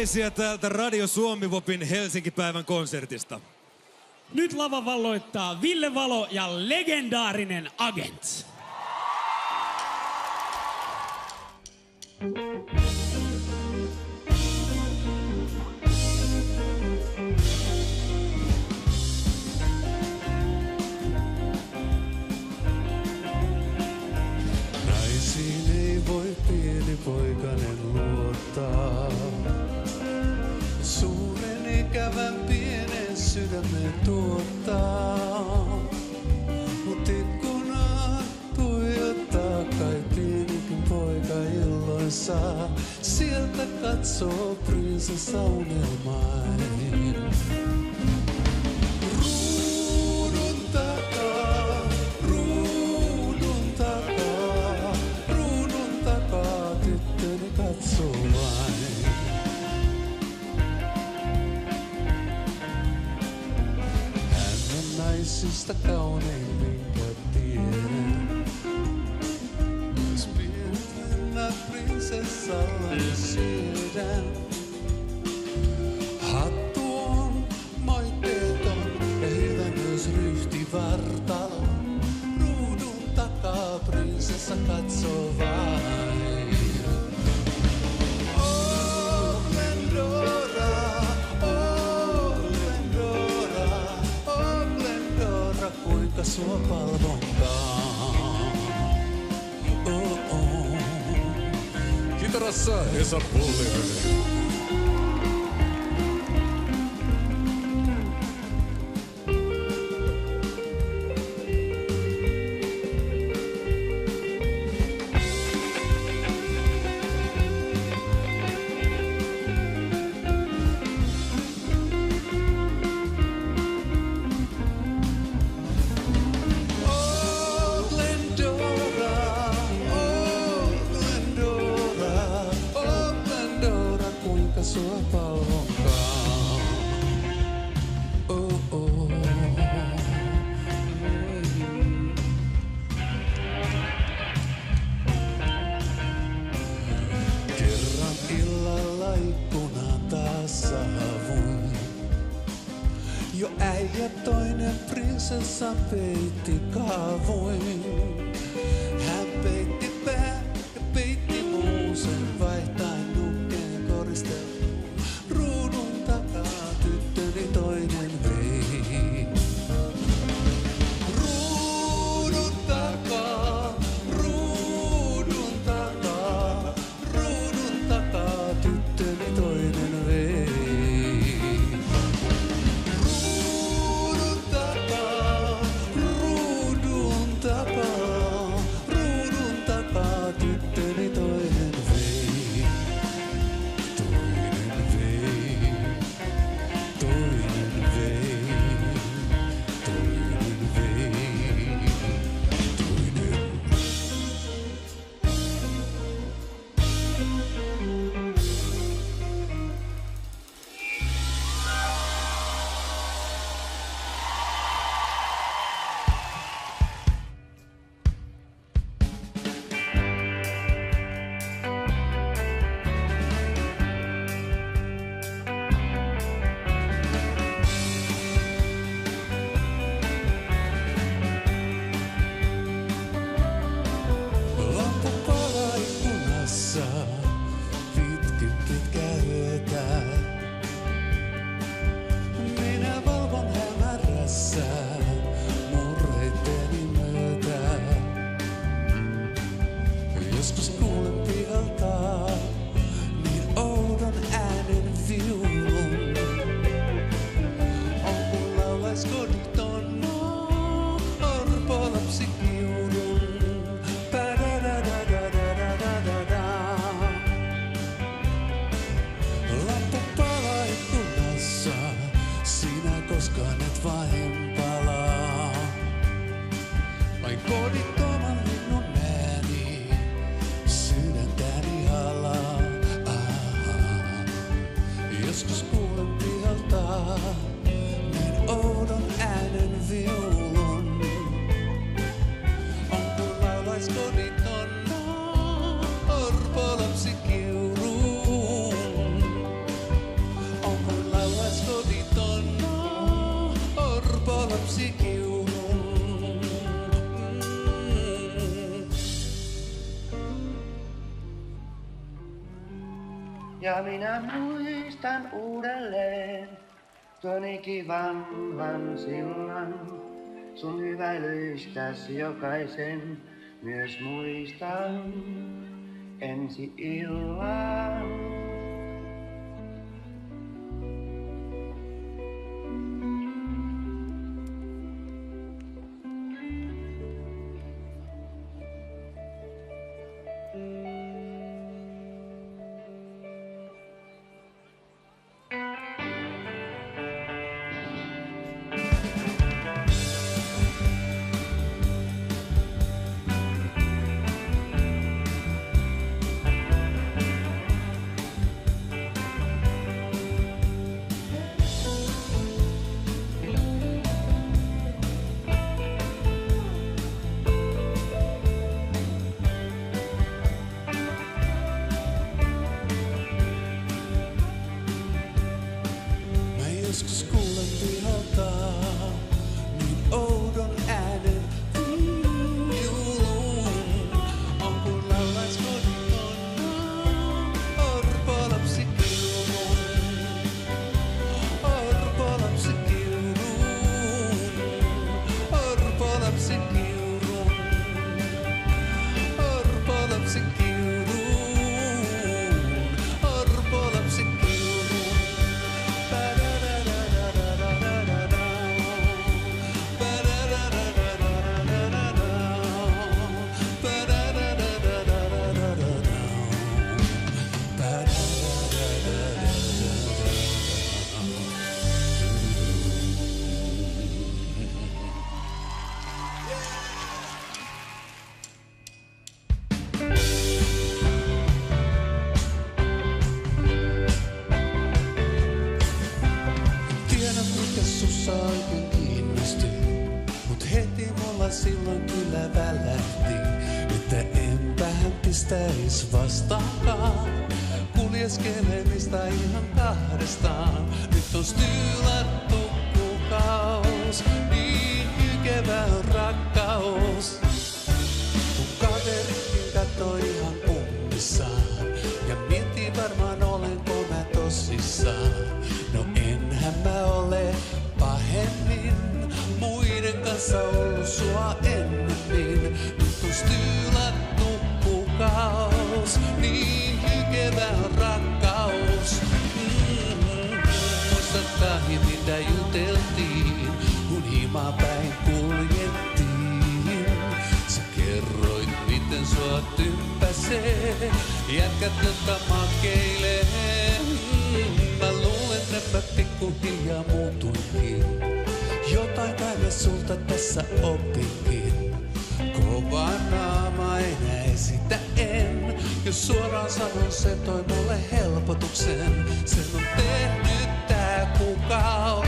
terveisiä täältä Radio Suomi-Vopin Helsinki-päivän konsertista. Nyt lava valloittaa Ville Valo ja legendaarinen Agent. Naisiin ei voi pieni poikainen luottaa. Suuren ikävän pienen sydämen tuottaa. Mut ikkunaan tuijottaa kai pienikin poika illoissaan. Sieltä katsoo prinsessa unelmain. Ruudun takaa, ruudun takaa, ruudun takaa tyttöni katsoo vain. Hän on naisista kaunein, minkä tiedän. Myös pienellä prinsessalla syödän. Hattu on moitteeton ja hyvä myös ryhtivartalo. Ruudun takaa prinsessa katsoo vain. Oh, Glendora, oh, Glendora, oh, Glendora, kuinka sua palvonkaan. Oh, oh. Kitarassa Esa Pulliainen. Oh, Glendora, oh, Glendora, oh, Glendora, kuinka sua palvonkaan. Oh, oh. Kerran illalla ikkunaan taas saavuin. Jo äijä toinen prinsessa peitti kaavuin. Hän peitti pää ja peitti muusen vaihtain nukkeen koristeluun. Ruudun takaa tyttöni toinen vei. Ruudun takaa, ruudun takaa, ruudun takaa tyttöni toinen vei. Ruudun takaa, ruudun takaa, ruudun takaa tyttöni toinen vei. Toinen vei, toinen vei, toinen vei, toinen. Lampu palaa ikkunassa pitkin pitkää yötä. Minä valvon hämärässä murheitteeni myötä. Joskus kuulen pihalta niin oudon äänen viulun. On kun laulais koditon orpolapsi kiulun. Lampu palaa ikkunassa, sinä koskaan et vain palaa. Vain kodittoman linnun ääni, sydäntäni halaa. Joskus kuulen pihalta niin oudon äänen viulun. On kun laulais koditon orpolapsi kiulun. orpolapsi kiurun. Ja minä muistan uudelleen tuon ikivanhan sillan. Sun hyväilyistäs jokaisen myös muistan ensi illan. Joskus kuulen pihalta niin oudon äänen viulun. On kun laulais koditton orpolapsi kiurun. Orpolapsi kiurun. Orpolapsi kiurun. Orpolapsi kiurun. Orpolapsi kiurun. Tiedän mikä sussa oikein kiinnosti, mut heti mulla silloin kyllä välähti, että enpähän pistäis vastaankaan. Kuljeskelemista ihan kahdestaan, nyt on styylattu kuukaus, niin hykevä on rakkaus. Kun kaverikin kattoi ihan kummissaan ja mietti varmaan olenko mä tosissaan. No enhän mä ole pahemmin muiden kanssa ollut sua ennemmin. Nyt on styylattu kuukaus, niin hykevä on rakkaus. Muistatkahi mitä juteltiin, kun himaa päin kuljettiin. Sä kerroit miten sua tympäsee, jätkät jotka makeilee. Mä luulen, että pikkuhiljaa muutuinkin. Jotain kai mä sulta tässä opinkin. Kova naama enää esitä en. Jos suoraan sanon, se toi mulle helpotuksen. Sen on tehnyt tää kuukaus.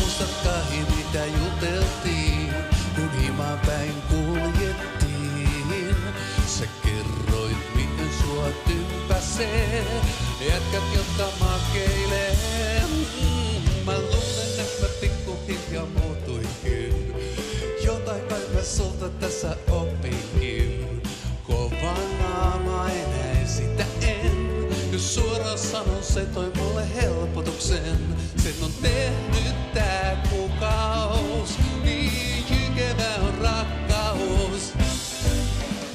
Muistatkahi mitä juteltiin, kun himaan päin kuljettiin. Sä kerroit miten sua tympäsee, jätkät jotka makeilee. Mä luulen, että pikkuhiljaa muutuinkin. Jotain kai mä sulta tässä opinkin. Kova naama enää esitä en. Jos suoraan sanon, se toi mulle helpotuksen. Sen on tehnyt tää kuukaus, niin hykevä on rakkaus.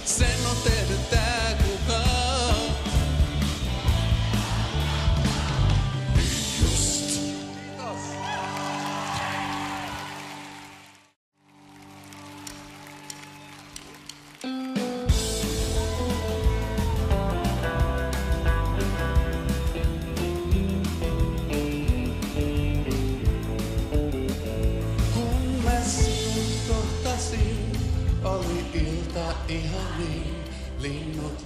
Sen on tehnyt tää kuukaus. Just. Kun mä ilta ihan niin, linnut.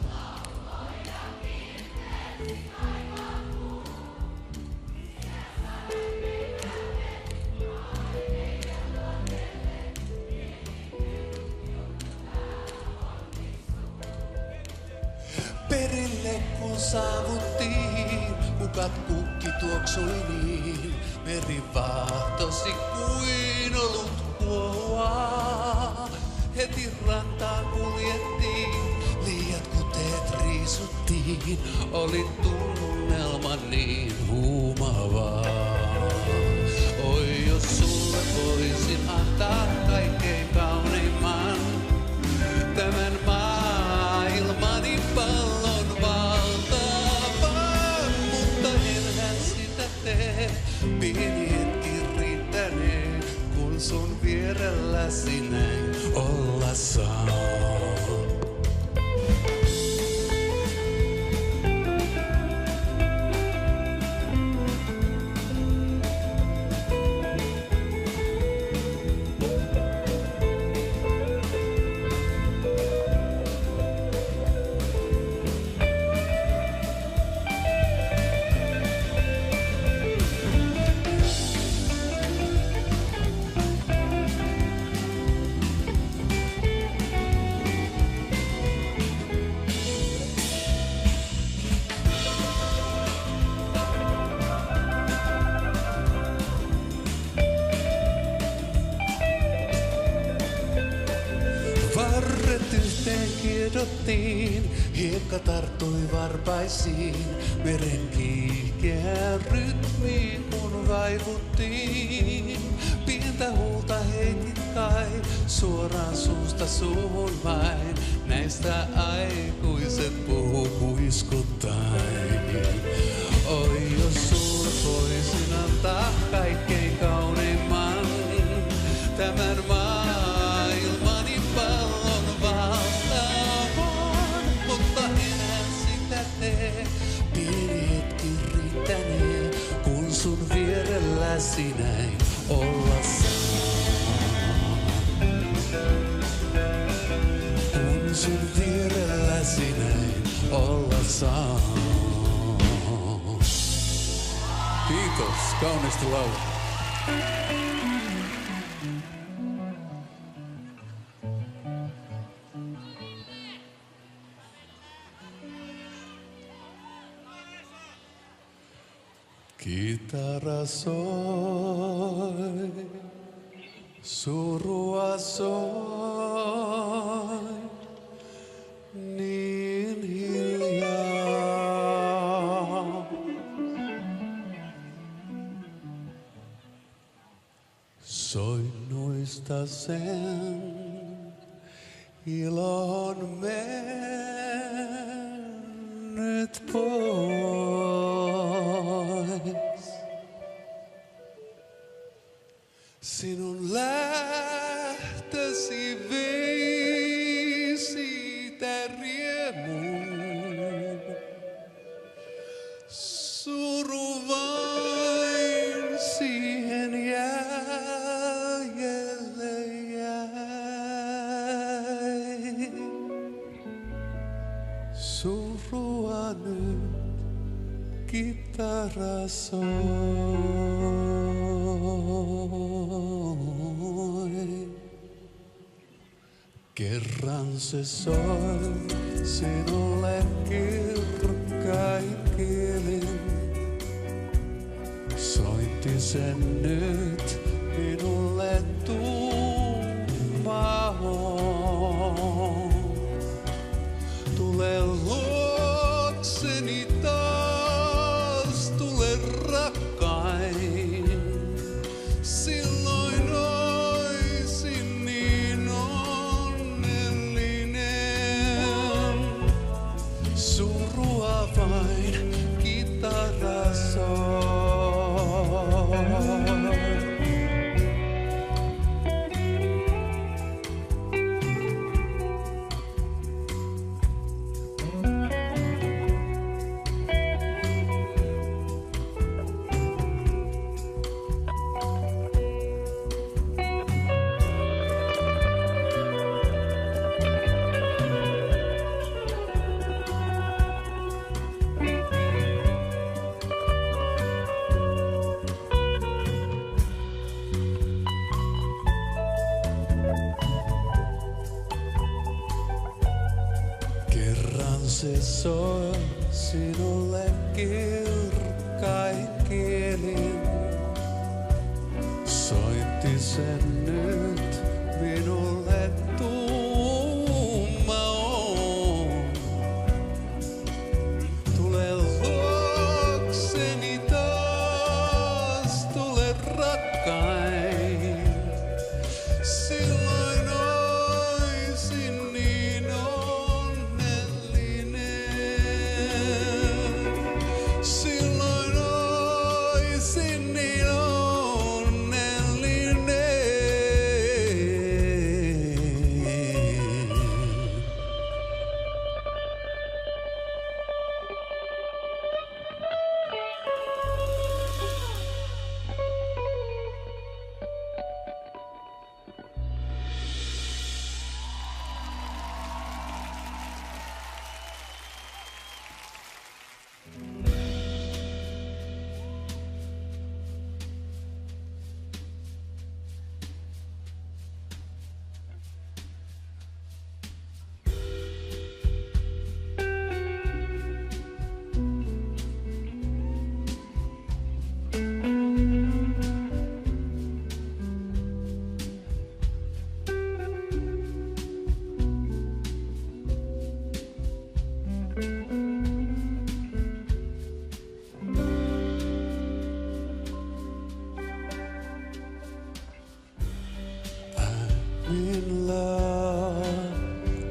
Perille kun saavuttiin, kukat kukki tuoksui niin, meri vaahtosi kuin olut kuohua. Heti rantaan kuljettiin, liiat kuteet riisuttiin, oli tunnelma niin huumaavaa. Oi jos sulle voisin antaa kaikkein kauneimman, tämän maailmani pallon valtavan, mutta enhän sitä tee, pieni hetki riittänee, kun sun vierelläsi näin olla saa. Varret yhteen kiedottiin, hiekka tarttui varpaisiin, meren kiihkeään rytmiin kun vaivuttiin. Pientä huulta heitit kai, suoraan suusta suuhun vain, näistä aikuiset puhuu kuiskuttain. Oi jos sulle voisin antaa kaikkein kauneimman, tämän maailmani pallon valtavan, mutta enää sitä tee, pieni hetki riittänee, kun sun vierelläsi näin olla saa. Kun sun vierelläsi näin olla saa. Kiitos kaunista laulua. Kitara soi, surua soi, niin hiljaa. Soinnuista sen ilon mennyt pois. Sinun lähtösi vei siitä riemun. Suru vain siihen jäljelle jäi. Surua nyt kitara soi. Kerran se soi sinulle kirkkain kielin. Soitti sen nyt minulle tuumahoon. Tule luokseni taas, tule rakkain. Silloin oisin niin onnellinen. Surua vain kitara soi. se soi sinulle kirkkain kielin. Soitti sen nyt minulle tuuma on. Tule luokseni taas, tule rakkain. Silloin oisin niin onnellinen. Silloin oisin niin in love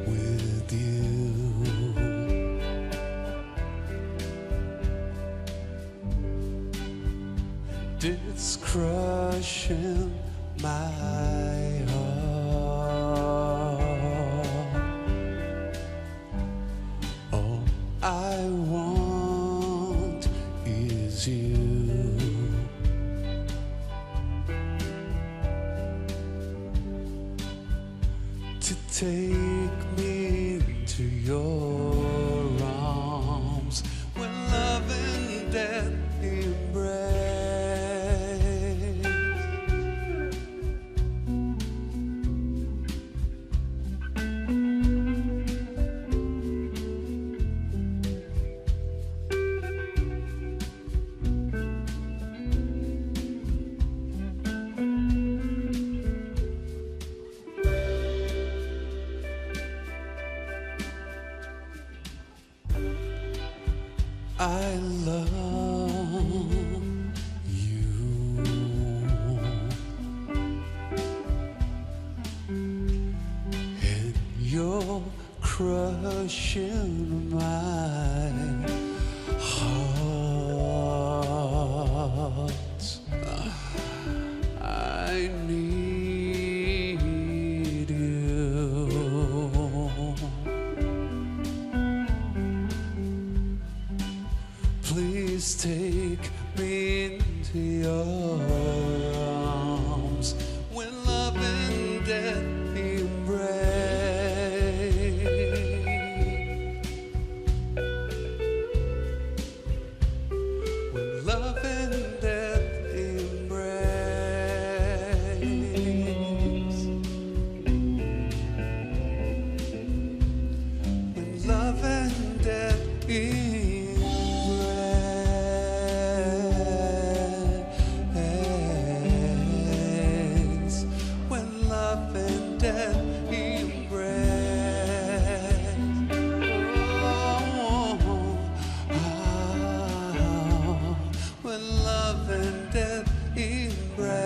with you. It's crushing my heart. All I want is you. To take me into your arms when love and death embrace. I love you, and you're crushing my heart. I need you. Please take me into your arms when love and death embrace. When love and death embrace. When love and death embrace. When love and death embrace.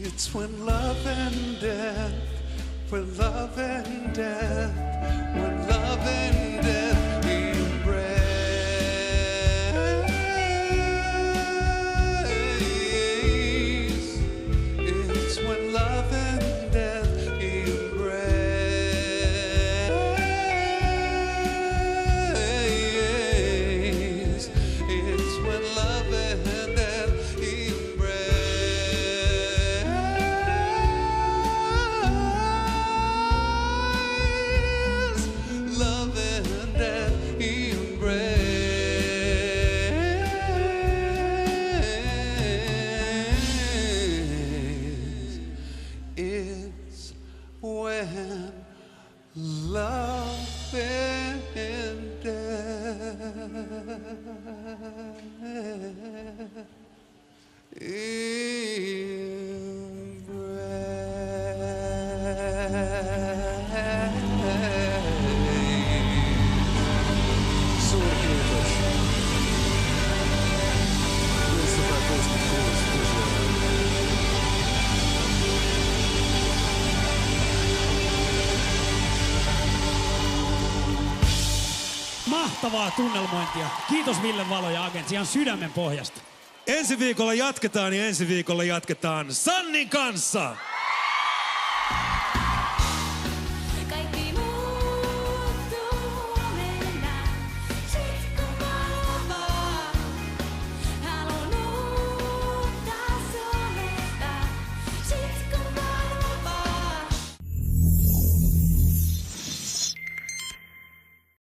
It's when love and death when love and death, when love and death embrace. It's when love and death embrace. It's when love and death embrace. Love and death embrace. It's when love and death embrace. Suurkiitos. Muistakaa 66 Mahtavaa tunnelmointia. Kiitos Ville Valo ja Agents ihan sydämen pohjasta. Ensi viikolla jatketaan ja ensi viikolla jatketaan Sannin kanssa.